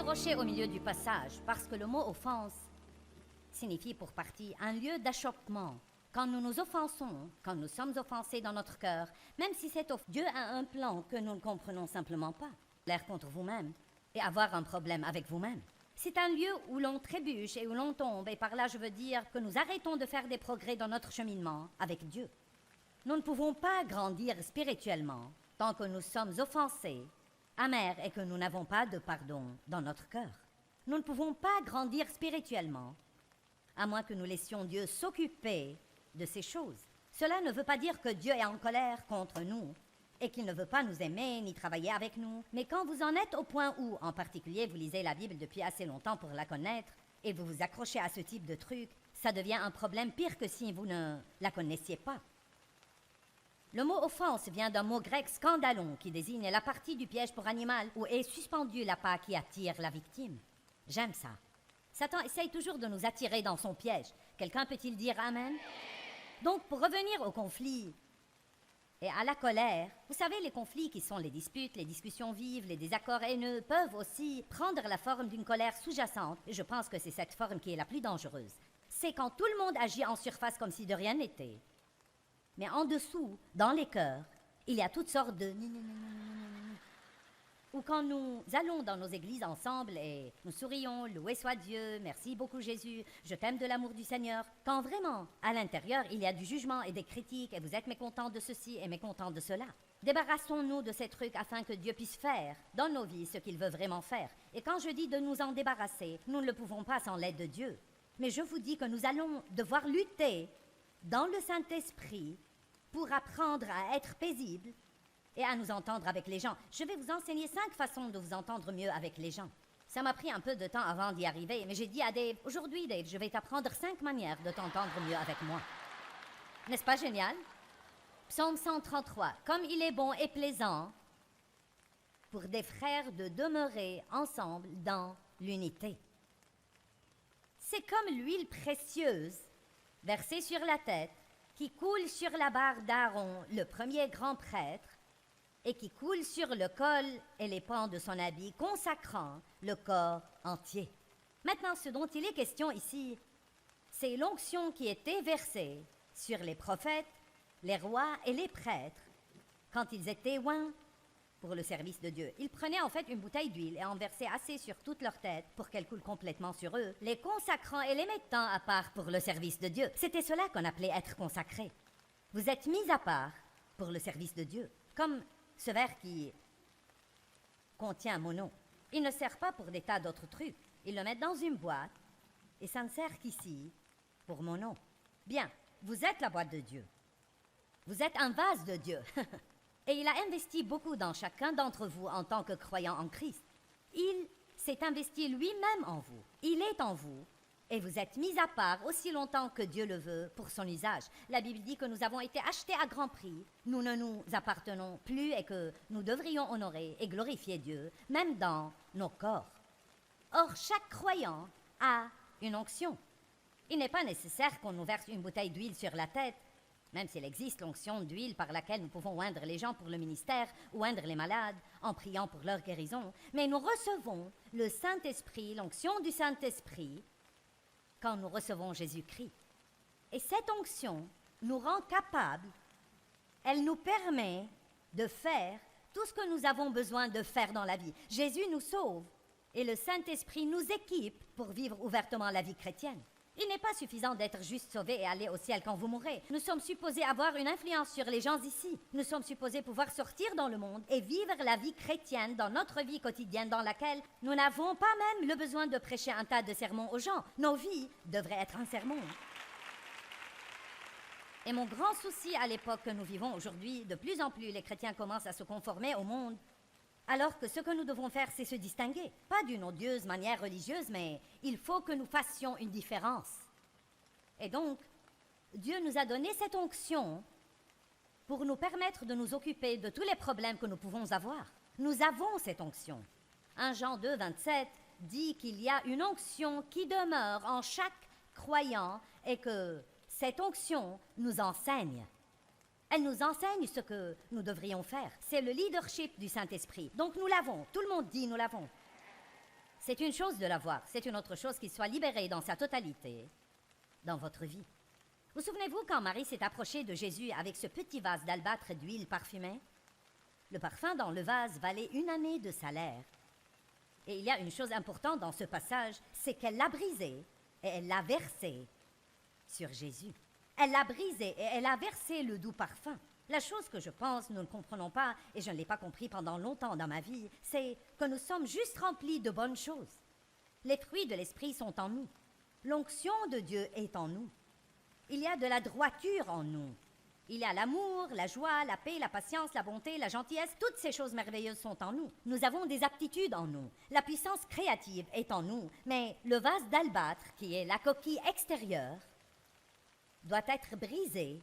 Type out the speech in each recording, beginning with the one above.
rocher au milieu du passage, parce que le mot offense signifie pour partie un lieu d'achoppement. Quand nous nous offensons, quand nous sommes offensés dans notre cœur, même si c'est Dieu a un plan que nous ne comprenons simplement pas. L'air contre vous-même et avoir un problème avec vous-même. C'est un lieu où l'on trébuche et où l'on tombe, et par là je veux dire que nous arrêtons de faire des progrès dans notre cheminement avec Dieu. Nous ne pouvons pas grandir spirituellement tant que nous sommes offensés, amers et que nous n'avons pas de pardon dans notre cœur. Nous ne pouvons pas grandir spirituellement à moins que nous laissions Dieu s'occuper de ces choses. Cela ne veut pas dire que Dieu est en colère contre nous et qu'il ne veut pas nous aimer ni travailler avec nous. Mais quand vous en êtes au point où, en particulier, vous lisez la Bible depuis assez longtemps pour la connaître et vous vous accrochez à ce type de truc, ça devient un problème pire que si vous ne la connaissiez pas. Le mot offense vient d'un mot grec scandalon qui désigne la partie du piège pour animal où est suspendu l'appât qui attire la victime. J'aime ça. Satan essaye toujours de nous attirer dans son piège. Quelqu'un peut-il dire Amen? Donc, pour revenir au conflit et à la colère, vous savez, les conflits qui sont les disputes, les discussions vives, les désaccords haineux peuvent aussi prendre la forme d'une colère sous-jacente. Et je pense que c'est cette forme qui est la plus dangereuse. C'est quand tout le monde agit en surface comme si de rien n'était. Mais en dessous, dans les cœurs, il y a toutes sortes de... Ou quand nous allons dans nos églises ensemble et nous sourions, loué soit Dieu, merci beaucoup Jésus, je t'aime de l'amour du Seigneur, quand vraiment, à l'intérieur, il y a du jugement et des critiques et vous êtes mécontents de ceci et mécontents de cela. Débarrassons-nous de ces trucs afin que Dieu puisse faire dans nos vies ce qu'il veut vraiment faire. Et quand je dis de nous en débarrasser, nous ne le pouvons pas sans l'aide de Dieu. Mais je vous dis que nous allons devoir lutter dans le Saint-Esprit pour apprendre à être paisibles et à nous entendre avec les gens. Je vais vous enseigner 5 façons de vous entendre mieux avec les gens. Ça m'a pris un peu de temps avant d'y arriver, mais j'ai dit à Dave, aujourd'hui Dave, je vais t'apprendre 5 manières de t'entendre mieux avec moi. N'est-ce pas génial? Psaume 133. Comme il est bon et plaisant pour des frères de demeurer ensemble dans l'unité. C'est comme l'huile précieuse versée sur la tête qui coule sur la barre d'Aaron, le premier grand prêtre, et qui coule sur le col et les pans de son habit, consacrant le corps entier. Maintenant, ce dont il est question ici, c'est l'onction qui était versée sur les prophètes, les rois et les prêtres quand ils étaient oints pour le service de Dieu. Ils prenaient en fait une bouteille d'huile et en versaient assez sur toute leur tête pour qu'elle coule complètement sur eux, les consacrant et les mettant à part pour le service de Dieu. C'était cela qu'on appelait être consacré. Vous êtes mis à part pour le service de Dieu, comme ce verre qui contient mon nom. Il ne sert pas pour des tas d'autres trucs. Ils le mettent dans une boîte et ça ne sert qu'ici pour mon nom. Bien, vous êtes la boîte de Dieu. Vous êtes un vase de Dieu. Et il a investi beaucoup dans chacun d'entre vous en tant que croyant en Christ. Il s'est investi lui-même en vous. Il est en vous. Et vous êtes mis à part aussi longtemps que Dieu le veut pour son usage. La Bible dit que nous avons été achetés à grand prix. Nous ne nous appartenons plus et que nous devrions honorer et glorifier Dieu, même dans nos corps. Or, chaque croyant a une onction. Il n'est pas nécessaire qu'on nous verse une bouteille d'huile sur la tête, même s'il existe l'onction d'huile par laquelle nous pouvons oindre les gens pour le ministère ou oindre les malades en priant pour leur guérison. Mais nous recevons le Saint-Esprit, l'onction du Saint-Esprit, quand nous recevons Jésus-Christ. Et cette onction nous rend capables, elle nous permet de faire tout ce que nous avons besoin de faire dans la vie. Jésus nous sauve et le Saint-Esprit nous équipe pour vivre ouvertement la vie chrétienne. Il n'est pas suffisant d'être juste sauvé et aller au ciel quand vous mourrez. Nous sommes supposés avoir une influence sur les gens ici. Nous sommes supposés pouvoir sortir dans le monde et vivre la vie chrétienne dans notre vie quotidienne dans laquelle nous n'avons pas même le besoin de prêcher un tas de sermons aux gens. Nos vies devraient être un sermon. Et mon grand souci à l'époque que nous vivons aujourd'hui, de plus en plus les chrétiens commencent à se conformer au monde, alors que ce que nous devons faire, c'est se distinguer. Pas d'une odieuse manière religieuse, mais il faut que nous fassions une différence. Et donc, Dieu nous a donné cette onction pour nous permettre de nous occuper de tous les problèmes que nous pouvons avoir. Nous avons cette onction. 1 Jean 2, 27 dit qu'il y a une onction qui demeure en chaque croyant et que cette onction nous enseigne. Elle nous enseigne ce que nous devrions faire. C'est le leadership du Saint-Esprit. Donc nous l'avons. Tout le monde dit nous l'avons. C'est une chose de l'avoir, c'est une autre chose qu'il soit libéré dans sa totalité dans votre vie. Vous souvenez-vous quand Marie s'est approchée de Jésus avec ce petit vase d'albâtre d'huile parfumée? Le parfum dans le vase valait 1 année de salaire. Et il y a une chose importante dans ce passage, c'est qu'elle l'a brisé et elle l'a versé sur Jésus. Elle l'a brisé et elle a versé le doux parfum. La chose que je pense nous ne comprenons pas, et je ne l'ai pas compris pendant longtemps dans ma vie, c'est que nous sommes juste remplis de bonnes choses. Les fruits de l'esprit sont en nous. L'onction de Dieu est en nous. Il y a de la droiture en nous. Il y a l'amour, la joie, la paix, la patience, la bonté, la gentillesse. Toutes ces choses merveilleuses sont en nous. Nous avons des aptitudes en nous. La puissance créative est en nous. Mais le vase d'albâtre, qui est la coquille extérieure, doit être brisé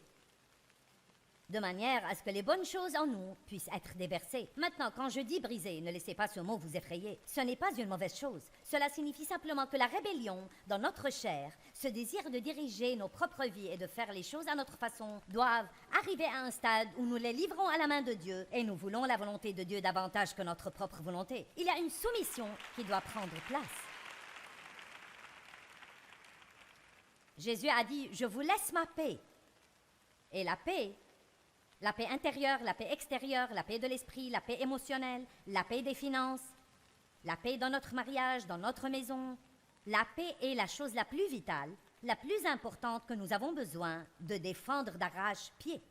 de manière à ce que les bonnes choses en nous puissent être déversées. Maintenant, quand je dis briser, ne laissez pas ce mot vous effrayer. Ce n'est pas une mauvaise chose. Cela signifie simplement que la rébellion dans notre chair, ce désir de diriger nos propres vies et de faire les choses à notre façon, doivent arriver à un stade où nous les livrons à la main de Dieu et nous voulons la volonté de Dieu davantage que notre propre volonté. Il y a une soumission qui doit prendre place. Jésus a dit « Je vous laisse ma paix ». Et la paix intérieure, la paix extérieure, la paix de l'esprit, la paix émotionnelle, la paix des finances, la paix dans notre mariage, dans notre maison. La paix est la chose la plus vitale, la plus importante que nous avons besoin de défendre d'arrache-pied.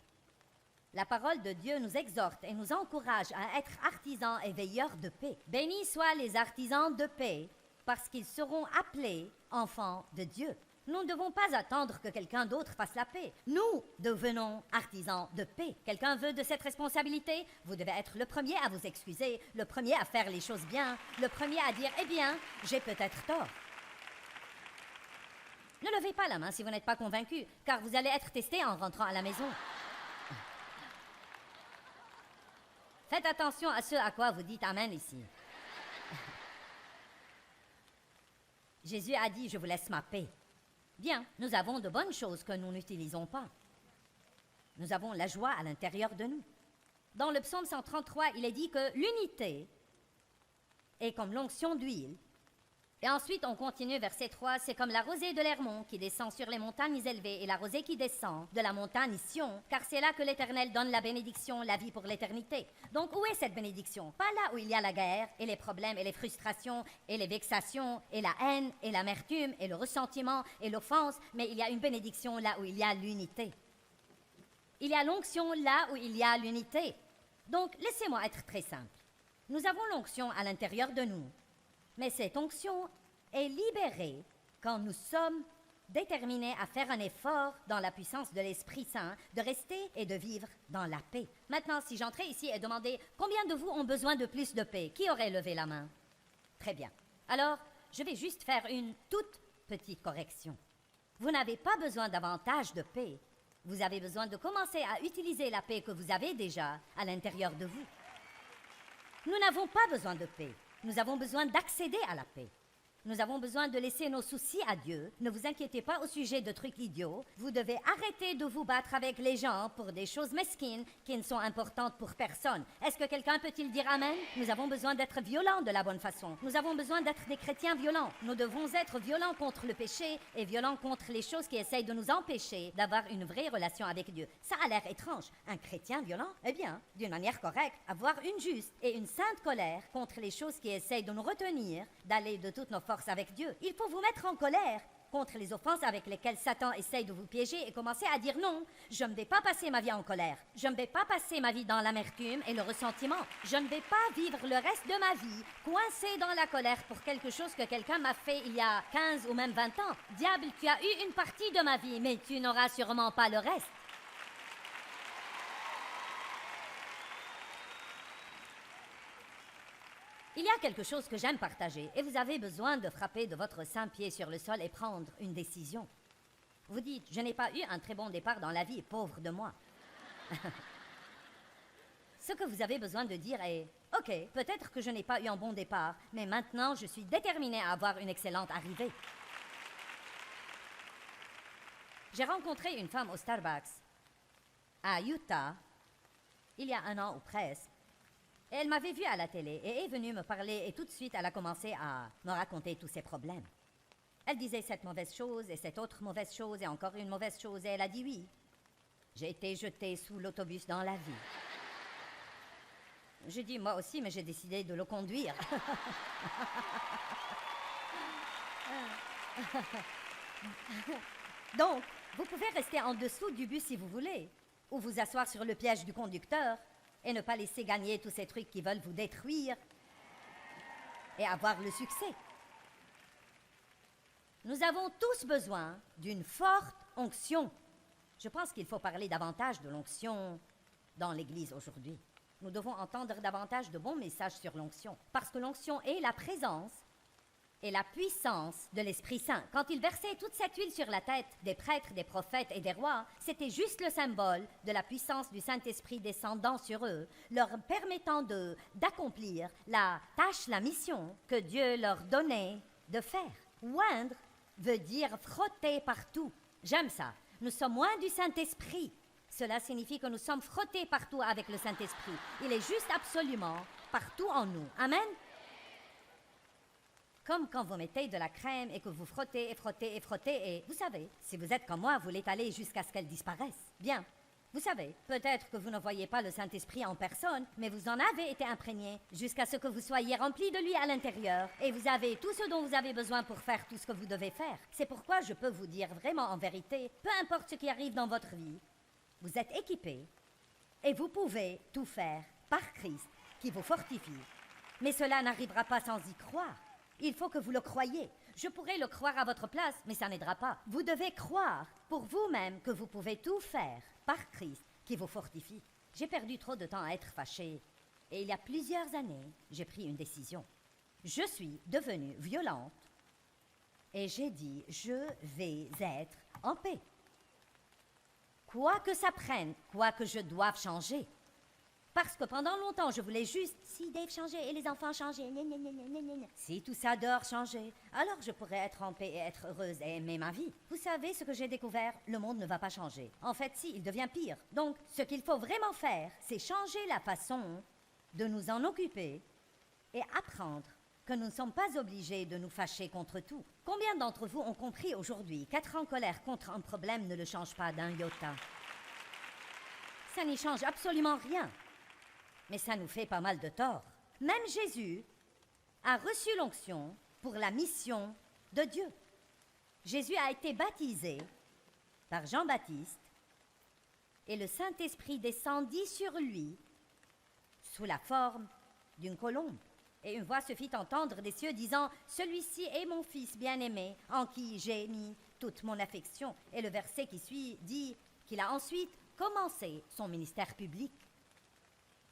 La parole de Dieu nous exhorte et nous encourage à être artisans et veilleurs de paix. Bénis soient les artisans de paix, parce qu'ils seront appelés enfants de Dieu. Nous ne devons pas attendre que quelqu'un d'autre fasse la paix. Nous devenons artisans de paix. Quelqu'un veut de cette responsabilité? Vous devez être le premier à vous excuser, le premier à faire les choses bien, le premier à dire « Eh bien, j'ai peut-être tort ». Ne levez pas la main si vous n'êtes pas convaincu, car vous allez être testé en rentrant à la maison. Faites attention à ce à quoi vous dites « Amen » ici. Jésus a dit « Je vous laisse ma paix ». Bien, nous avons de bonnes choses que nous n'utilisons pas. Nous avons la joie à l'intérieur de nous. Dans le psaume 133, il est dit que l'unité est comme l'onction d'huile. Et ensuite, on continue, verset 3, c'est comme la rosée de l'Hermon qui descend sur les montagnes élevées et la rosée qui descend de la montagne Sion, car c'est là que l'Éternel donne la bénédiction, la vie pour l'éternité. Donc, où est cette bénédiction? Pas là où il y a la guerre et les problèmes et les frustrations et les vexations et la haine et l'amertume et le ressentiment et l'offense, mais il y a une bénédiction là où il y a l'unité. Il y a l'onction là où il y a l'unité. Donc, laissez-moi être très simple. Nous avons l'onction à l'intérieur de nous. Mais cette onction est libérée quand nous sommes déterminés à faire un effort dans la puissance de l'Esprit Saint, de rester et de vivre dans la paix. Maintenant, si j'entrais ici et demandais combien de vous ont besoin de plus de paix, qui aurait levé la main? Très bien. Alors, je vais juste faire une toute petite correction. Vous n'avez pas besoin davantage de paix. Vous avez besoin de commencer à utiliser la paix que vous avez déjà à l'intérieur de vous. Nous n'avons pas besoin de paix. Nous avons besoin d'accéder à la paix. Nous avons besoin de laisser nos soucis à Dieu. Ne vous inquiétez pas au sujet de trucs idiots. Vous devez arrêter de vous battre avec les gens pour des choses mesquines qui ne sont importantes pour personne. Est-ce que quelqu'un peut-il dire Amen? Nous avons besoin d'être violents de la bonne façon. Nous avons besoin d'être des chrétiens violents. Nous devons être violents contre le péché et violents contre les choses qui essayent de nous empêcher d'avoir une vraie relation avec Dieu. Ça a l'air étrange. Un chrétien violent? Eh bien, d'une manière correcte, avoir une juste et une sainte colère contre les choses qui essayent de nous retenir d'aller de toutes nos forces avec Dieu. Il faut vous mettre en colère contre les offenses avec lesquelles Satan essaye de vous piéger et commencer à dire non, je ne vais pas passer ma vie en colère. Je ne vais pas passer ma vie dans l'amertume et le ressentiment. Je ne vais pas vivre le reste de ma vie coincé dans la colère pour quelque chose que quelqu'un m'a fait il y a 15 ou même 20 ans. Diable, tu as eu une partie de ma vie, mais tu n'auras sûrement pas le reste. Il y a quelque chose que j'aime partager et vous avez besoin de frapper de votre saint pied sur le sol et prendre une décision. Vous dites, je n'ai pas eu un très bon départ dans la vie, pauvre de moi. Ce que vous avez besoin de dire est, ok, peut-être que je n'ai pas eu un bon départ, mais maintenant je suis déterminé à avoir une excellente arrivée. J'ai rencontré une femme au Starbucks à Utah, il y a 1 an ou presque. Et elle m'avait vue à la télé et est venue me parler et tout de suite elle a commencé à me raconter tous ses problèmes. Elle disait cette mauvaise chose et cette autre mauvaise chose et encore une mauvaise chose et elle a dit oui. J'ai été jetée sous l'autobus dans la vie. J'ai dit moi aussi mais j'ai décidé de le conduire. Donc, vous pouvez rester en dessous du bus si vous voulez, ou vous asseoir sur le piège du conducteur et ne pas laisser gagner tous ces trucs qui veulent vous détruire et avoir le succès. Nous avons tous besoin d'une forte onction. Je pense qu'il faut parler davantage de l'onction dans l'Église aujourd'hui. Nous devons entendre davantage de bons messages sur l'onction, parce que l'onction est la présence et la puissance de l'Esprit Saint. Quand il versait toute cette huile sur la tête des prêtres, des prophètes et des rois, c'était juste le symbole de la puissance du Saint-Esprit descendant sur eux, leur permettant d'accomplir la tâche, la mission que Dieu leur donnait de faire. Oindre veut dire frotter partout. J'aime ça. Nous sommes loin du Saint-Esprit. Cela signifie que nous sommes frottés partout avec le Saint-Esprit. Il est juste absolument partout en nous. Amen. Comme quand vous mettez de la crème et que vous frottez et frottez et frottez et, vous savez, si vous êtes comme moi, vous l'étalez jusqu'à ce qu'elle disparaisse. Bien. Vous savez, peut-être que vous ne voyez pas le Saint-Esprit en personne, mais vous en avez été imprégné jusqu'à ce que vous soyez rempli de lui à l'intérieur et vous avez tout ce dont vous avez besoin pour faire tout ce que vous devez faire. C'est pourquoi je peux vous dire vraiment en vérité, peu importe ce qui arrive dans votre vie, vous êtes équipé et vous pouvez tout faire par Christ qui vous fortifie. Mais cela n'arrivera pas sans y croire. Il faut que vous le croyiez. Je pourrais le croire à votre place, mais ça n'aidera pas. Vous devez croire pour vous-même que vous pouvez tout faire par Christ qui vous fortifie. J'ai perdu trop de temps à être fâchée. Et il y a plusieurs années, j'ai pris une décision. Je suis devenue violente et j'ai dit, je vais être en paix. Quoi que ça prenne, quoi que je doive changer. Parce que pendant longtemps, je voulais juste, si Dave changeait et les enfants changeaient, si tout ça dehors changeait, alors je pourrais être en paix et être heureuse et aimer ma vie. Vous savez ce que j'ai découvert? Le monde ne va pas changer. En fait, si, il devient pire. Donc, ce qu'il faut vraiment faire, c'est changer la façon de nous en occuper et apprendre que nous ne sommes pas obligés de nous fâcher contre tout. Combien d'entre vous ont compris aujourd'hui qu'être en colère contre un problème ne le change pas d'un iota? Ça n'y change absolument rien. Mais ça nous fait pas mal de tort. Même Jésus a reçu l'onction pour la mission de Dieu. Jésus a été baptisé par Jean-Baptiste et le Saint-Esprit descendit sur lui sous la forme d'une colombe. Et une voix se fit entendre des cieux disant « Celui-ci est mon fils bien-aimé, en qui j'ai mis toute mon affection. » Et le verset qui suit dit qu'il a ensuite commencé son ministère public.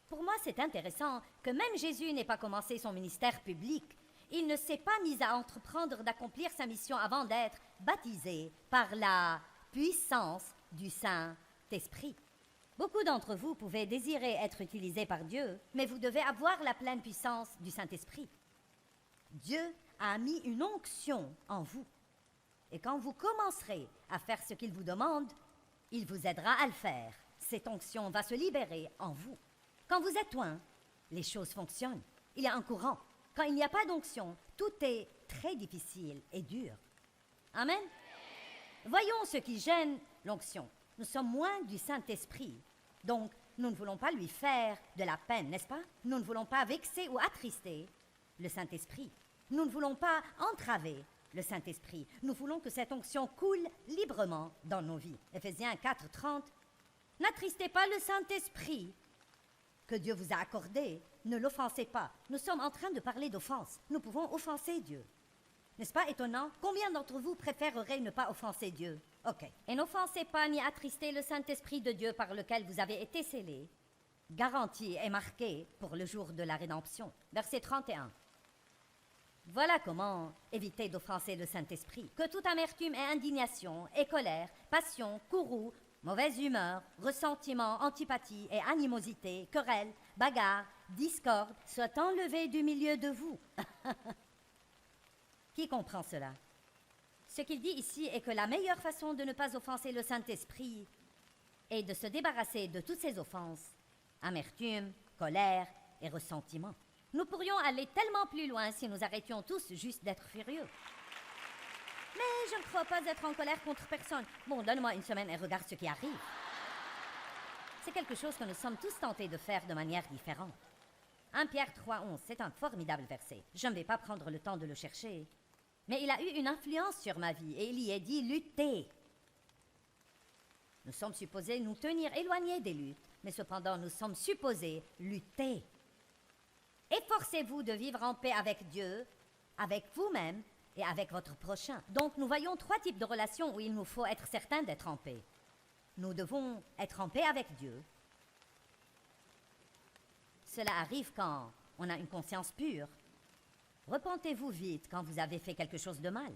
Pour moi, c'est intéressant que même Jésus n'ait pas commencé son ministère public. Il ne s'est pas mis à entreprendre d'accomplir sa mission avant d'être baptisé par la puissance du Saint-Esprit. Beaucoup d'entre vous pouvaient désirer être utilisés par Dieu, mais vous devez avoir la pleine puissance du Saint-Esprit. Dieu a mis une onction en vous. Et quand vous commencerez à faire ce qu'il vous demande, il vous aidera à le faire. Cette onction va se libérer en vous. Quand vous êtes loin, les choses fonctionnent. Il y a un courant. Quand il n'y a pas d'onction, tout est très difficile et dur. Amen. Voyons ce qui gêne l'onction. Nous sommes loin du Saint-Esprit. Donc, nous ne voulons pas lui faire de la peine, n'est-ce pas? Nous ne voulons pas vexer ou attrister le Saint-Esprit. Nous ne voulons pas entraver le Saint-Esprit. Nous voulons que cette onction coule librement dans nos vies. Éphésiens 4:30. N'attristez pas le Saint-Esprit que Dieu vous a accordé. Ne l'offensez pas. Nous sommes en train de parler d'offense. Nous pouvons offenser Dieu. N'est-ce pas étonnant? Combien d'entre vous préféreraient ne pas offenser Dieu? Ok. Et n'offensez pas ni attristez le Saint-Esprit de Dieu par lequel vous avez été scellés, garanti et marqué pour le jour de la rédemption. Verset 31. Voilà comment éviter d'offenser le Saint-Esprit. Que toute amertume et indignation et colère, passion, courroux, mauvaise humeur, ressentiment, antipathie et animosité, querelle, bagarre, discorde soient enlevés du milieu de vous. Qui comprend cela? Ce qu'il dit ici est que la meilleure façon de ne pas offenser le Saint-Esprit est de se débarrasser de toutes ces offenses, amertume, colère, et ressentiment. Nous pourrions aller tellement plus loin si nous arrêtions tous juste d'être furieux. Mais je ne crois pas être en colère contre personne. Bon, donne-moi une semaine et regarde ce qui arrive. C'est quelque chose que nous sommes tous tentés de faire de manière différente. 1 Pierre 3,11, c'est un formidable verset. Je ne vais pas prendre le temps de le chercher. Mais il a eu une influence sur ma vie et il y est dit lutter. Nous sommes supposés nous tenir éloignés des luttes, mais cependant nous sommes supposés lutter. Efforcez-vous de vivre en paix avec Dieu, avec vous-même et avec votre prochain. Donc nous voyons 3 types de relations où il nous faut être certains d'être en paix. Nous devons être en paix avec Dieu. Cela arrive quand on a une conscience pure. Repentez-vous vite quand vous avez fait quelque chose de mal.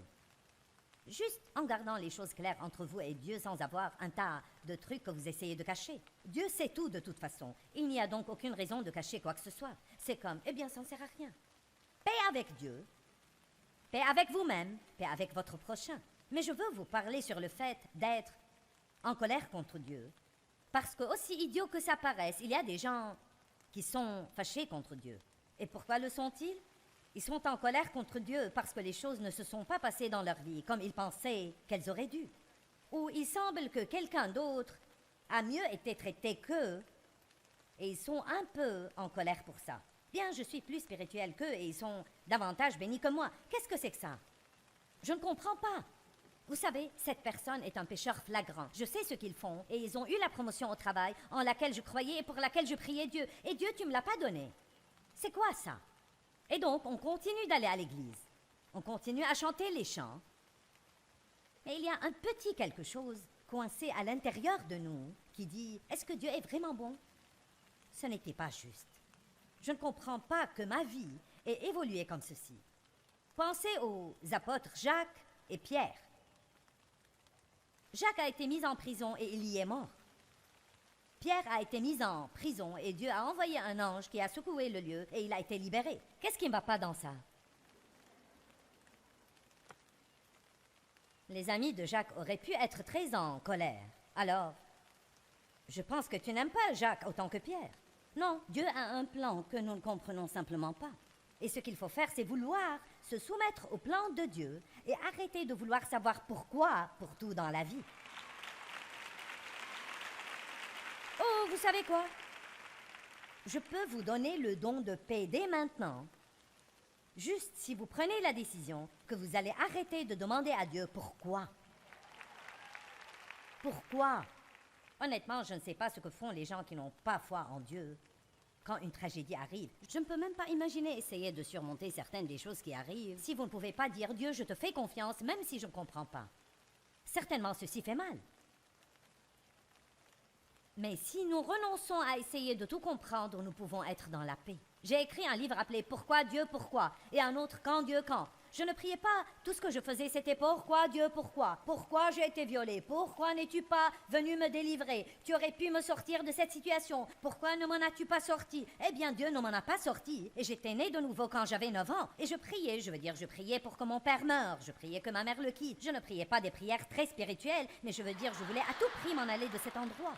Juste en gardant les choses claires entre vous et Dieu sans avoir un tas de trucs que vous essayez de cacher. Dieu sait tout de toute façon. Il n'y a donc aucune raison de cacher quoi que ce soit. C'est comme, eh bien, ça ne sert à rien. Paix avec Dieu, paix avec vous-même, paix avec votre prochain. Mais je veux vous parler sur le fait d'être en colère contre Dieu. Parce que, aussi idiot que ça paraisse, il y a des gens qui sont fâchés contre Dieu. Et pourquoi le sont-ils? Ils sont en colère contre Dieu parce que les choses ne se sont pas passées dans leur vie comme ils pensaient qu'elles auraient dû. Ou il semble que quelqu'un d'autre a mieux été traité qu'eux et ils sont un peu en colère pour ça. Bien, je suis plus spirituel qu'eux et ils sont davantage bénis que moi. Qu'est-ce que c'est que ça? Je ne comprends pas. Vous savez, cette personne est un pécheur flagrant. Je sais ce qu'ils font et ils ont eu la promotion au travail en laquelle je croyais et pour laquelle je priais Dieu. Et Dieu, tu ne me l'as pas donné. C'est quoi ça? Et donc, on continue d'aller à l'église. On continue à chanter les chants. Mais il y a un petit quelque chose coincé à l'intérieur de nous qui dit « Est-ce que Dieu est vraiment bon ?» Ce n'était pas juste. Je ne comprends pas que ma vie ait évolué comme ceci. Pensez aux apôtres Jacques et Pierre. Jacques a été mis en prison et il y est mort. Pierre a été mis en prison et Dieu a envoyé un ange qui a secoué le lieu et il a été libéré. Qu'est-ce qui ne va pas dans ça? Les amis de Jacques auraient pu être très en colère. Alors, je pense que tu n'aimes pas Jacques autant que Pierre. Non, Dieu a un plan que nous ne comprenons simplement pas. Et ce qu'il faut faire, c'est vouloir se soumettre au plan de Dieu et arrêter de vouloir savoir pourquoi pour tout dans la vie. Oh, vous savez quoi? Je peux vous donner le don de paix dès maintenant. Juste si vous prenez la décision que vous allez arrêter de demander à Dieu pourquoi. Pourquoi? Honnêtement, je ne sais pas ce que font les gens qui n'ont pas foi en Dieu quand une tragédie arrive. Je ne peux même pas imaginer essayer de surmonter certaines des choses qui arrivent si vous ne pouvez pas dire « Dieu, je te fais confiance, même si je ne comprends pas. » Certainement, ceci fait mal. Mais si nous renonçons à essayer de tout comprendre, nous pouvons être dans la paix. J'ai écrit un livre appelé « Pourquoi Dieu, pourquoi ?» et un autre « Quand Dieu, quand ?» Je ne priais pas. Tout ce que je faisais, c'était « Pourquoi Dieu, pourquoi ?» Pourquoi j'ai été violée? Pourquoi n'es-tu pas venu me délivrer? Tu aurais pu me sortir de cette situation. Pourquoi ne m'en as-tu pas sorti? Eh bien, Dieu ne m'en a pas sorti. Et j'étais née de nouveau quand j'avais 9 ans. Et je priais, je priais pour que mon père meure. Je priais que ma mère le quitte. Je ne priais pas des prières très spirituelles, mais je voulais à tout prix m'en aller de cet endroit.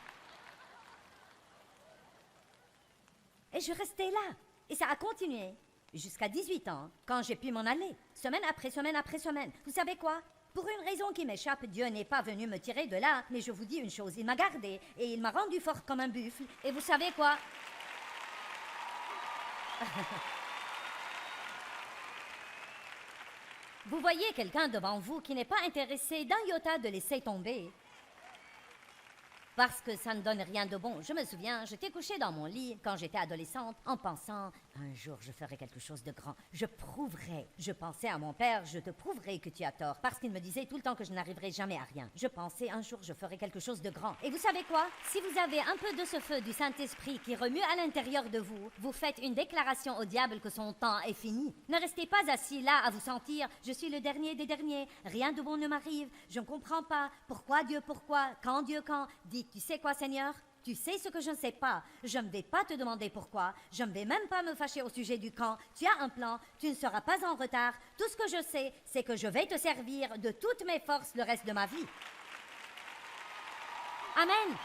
Et je restais là. Et ça a continué jusqu'à 18 ans, quand j'ai pu m'en aller, semaine après semaine après semaine. Vous savez quoi? Pour une raison qui m'échappe, Dieu n'est pas venu me tirer de là, mais je vous dis une chose, il m'a gardé et il m'a rendu fort comme un buffle. Et vous savez quoi? Vous voyez quelqu'un devant vous qui n'est pas intéressé d'un iota de laisser tomber. Parce que ça ne donne rien de bon. Je me souviens, j'étais couchée dans mon lit quand j'étais adolescente en pensant « Un jour, je ferai quelque chose de grand. Je prouverai. » Je pensais à mon père « Je te prouverai que tu as tort. » Parce qu'il me disait tout le temps que je n'arriverai jamais à rien. Je pensais « Un jour, je ferai quelque chose de grand. » Et vous savez quoi? Si vous avez un peu de ce feu du Saint-Esprit qui remue à l'intérieur de vous, vous faites une déclaration au diable que son temps est fini. Ne restez pas assis là à vous sentir « Je suis le dernier des derniers. Rien de bon ne m'arrive. Je ne comprends pas. Pourquoi Dieu, pourquoi? Quand Dieu, quand? » Dites, tu sais quoi, Seigneur? Tu sais ce que je ne sais pas. Je ne vais pas te demander pourquoi. Je ne vais même pas me fâcher au sujet du quand. Tu as un plan. Tu ne seras pas en retard. Tout ce que je sais, c'est que je vais te servir de toutes mes forces le reste de ma vie. Amen.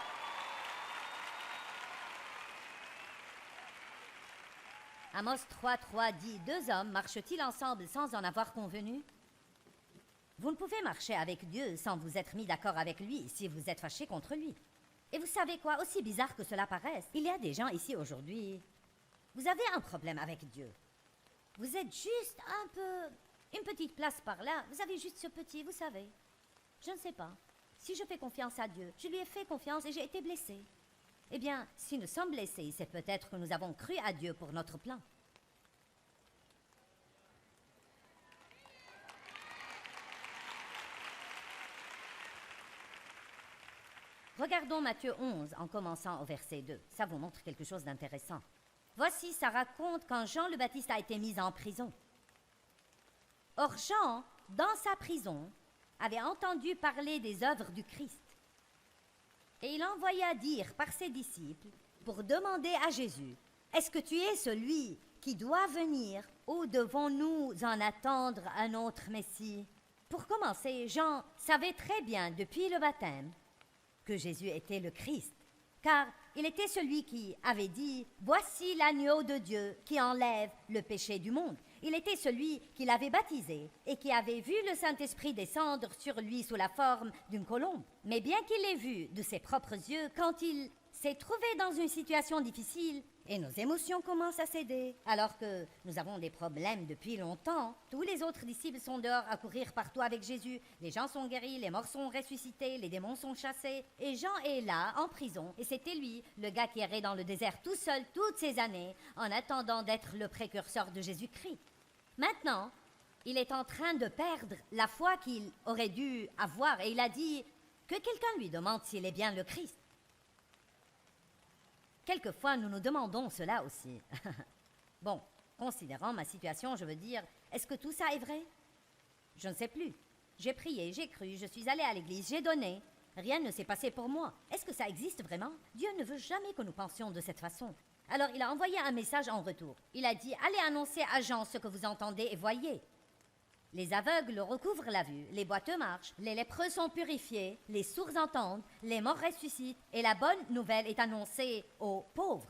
Amos 3:3 dit « Deux hommes marchent-ils ensemble sans en avoir convenu ?» Vous ne pouvez marcher avec Dieu sans vous être mis d'accord avec lui si vous êtes fâché contre lui. Et vous savez quoi, aussi bizarre que cela paraisse, il y a des gens ici aujourd'hui. Vous avez un problème avec Dieu. Vous êtes juste un peu... une petite place par là, vous avez juste ce petit, vous savez. Je ne sais pas. Si je fais confiance à Dieu, je lui ai fait confiance et j'ai été blessé. Eh bien, si nous sommes blessés, c'est peut-être que nous avons cru à Dieu pour notre plan. Regardons Matthieu 11 en commençant au verset 2. Ça vous montre quelque chose d'intéressant. Voici, ça raconte quand Jean le Baptiste a été mis en prison. Or Jean, dans sa prison, avait entendu parler des œuvres du Christ. Et il envoya dire par ses disciples pour demander à Jésus, « Est-ce que tu es celui qui doit venir ou devons-nous en attendre un autre Messie ?» Pour commencer, Jean savait très bien depuis le baptême que Jésus était le Christ, car il était celui qui avait dit « Voici l'agneau de Dieu qui enlève le péché du monde ». Il était celui qui l'avait baptisé et qui avait vu le Saint-Esprit descendre sur lui sous la forme d'une colombe. Mais bien qu'il l'ait vu de ses propres yeux, quand il s'est trouvé dans une situation difficile, et nos émotions commencent à céder, alors que nous avons des problèmes depuis longtemps, tous les autres disciples sont dehors à courir partout avec Jésus, les gens sont guéris, les morts sont ressuscités, les démons sont chassés, et Jean est là, en prison, et c'était lui, le gars qui errait dans le désert tout seul toutes ces années, en attendant d'être le précurseur de Jésus-Christ. Maintenant, il est en train de perdre la foi qu'il aurait dû avoir, et il a dit que quelqu'un lui demande s'il est bien le Christ. Quelquefois, nous nous demandons cela aussi. Bon, considérant ma situation, je veux dire, est-ce que tout ça est vrai? Je ne sais plus. J'ai prié, j'ai cru, je suis allé à l'église, j'ai donné. Rien ne s'est passé pour moi. Est-ce que ça existe vraiment? Dieu ne veut jamais que nous pensions de cette façon. Alors il a envoyé un message en retour. Il a dit, allez annoncer à Jean ce que vous entendez et voyez. Les aveugles recouvrent la vue, les boiteux marchent, les lépreux sont purifiés, les sourds entendent, les morts ressuscitent, et la bonne nouvelle est annoncée aux pauvres.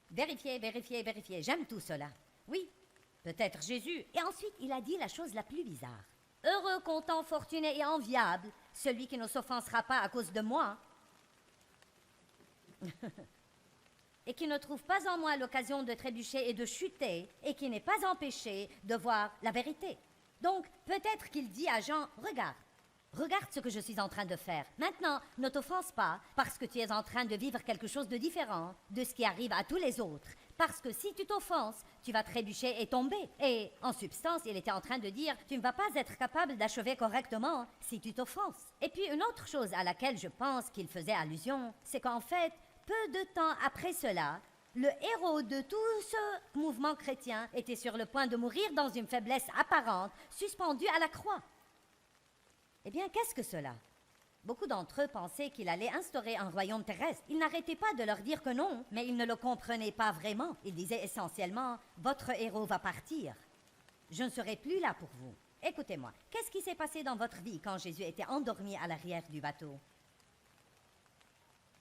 Vérifiez, vérifiez, vérifiez, j'aime tout cela. Oui, peut-être Jésus. Et ensuite, il a dit la chose la plus bizarre. Heureux, content, fortuné et enviable, celui qui ne s'offensera pas à cause de moi. Et qui ne trouve pas en moi l'occasion de trébucher et de chuter, et qui n'est pas empêché de voir la vérité. Donc, peut-être qu'il dit à Jean, regarde ce que je suis en train de faire. Maintenant, ne t'offense pas, parce que tu es en train de vivre quelque chose de différent de ce qui arrive à tous les autres. Parce que si tu t'offenses, tu vas trébucher et tomber. Et, en substance, il était en train de dire, tu ne vas pas être capable d'achever correctement si tu t'offenses. Et puis, une autre chose à laquelle je pense qu'il faisait allusion, c'est qu'en fait, peu de temps après cela, le héros de tout ce mouvement chrétien était sur le point de mourir dans une faiblesse apparente, suspendu à la croix. Eh bien, qu'est-ce que cela? Beaucoup d'entre eux pensaient qu'il allait instaurer un royaume terrestre. Il n'arrêtait pas de leur dire que non, mais ils ne le comprenaient pas vraiment. Il disait essentiellement, votre héros va partir. Je ne serai plus là pour vous. Écoutez-moi, qu'est-ce qui s'est passé dans votre vie quand Jésus était endormi à l'arrière du bateau?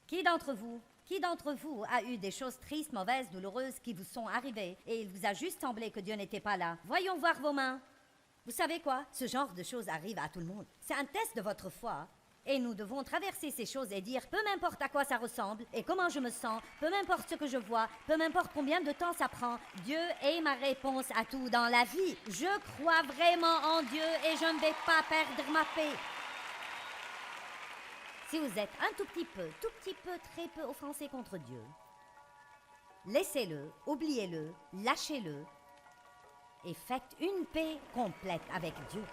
Qui d'entre vous a eu des choses tristes, mauvaises, douloureuses qui vous sont arrivées et il vous a juste semblé que Dieu n'était pas là? Voyons voir vos mains. Vous savez quoi? Ce genre de choses arrive à tout le monde. C'est un test de votre foi. Et nous devons traverser ces choses et dire, peu m'importe à quoi ça ressemble et comment je me sens, peu m'importe ce que je vois, peu m'importe combien de temps ça prend, Dieu est ma réponse à tout dans la vie. Je crois vraiment en Dieu et je ne vais pas perdre ma paix. Si vous êtes un tout petit peu, très peu offensé contre Dieu, laissez-le, oubliez-le, lâchez-le et faites une paix complète avec Dieu.